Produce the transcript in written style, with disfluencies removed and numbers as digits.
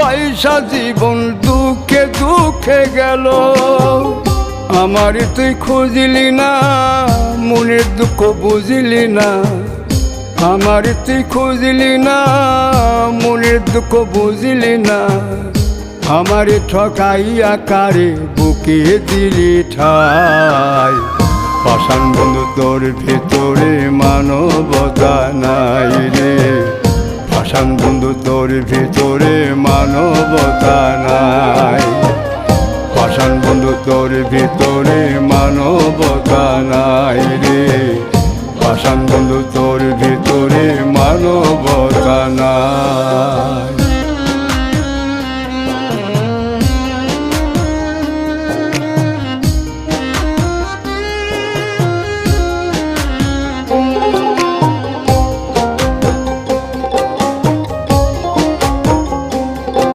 পয়সা জীবন দুঃখে দুঃখে গেল। আমার তুই খুঁজলি না, মনের দুঃখ বুঝলি না। আমার তুই খুঁজলি না, মনের দুঃখ বুঝলি না। আমার ঠকাইয়া কারে বুকে দিলি ঠাই। পাষাণ বন্ধু তোর ভিতরে মানবতা নাই রে। পাষাণ বন্ধু তোর ভিতরে মানবতা নাই। পাষাণ বন্ধু তোর ভিতরে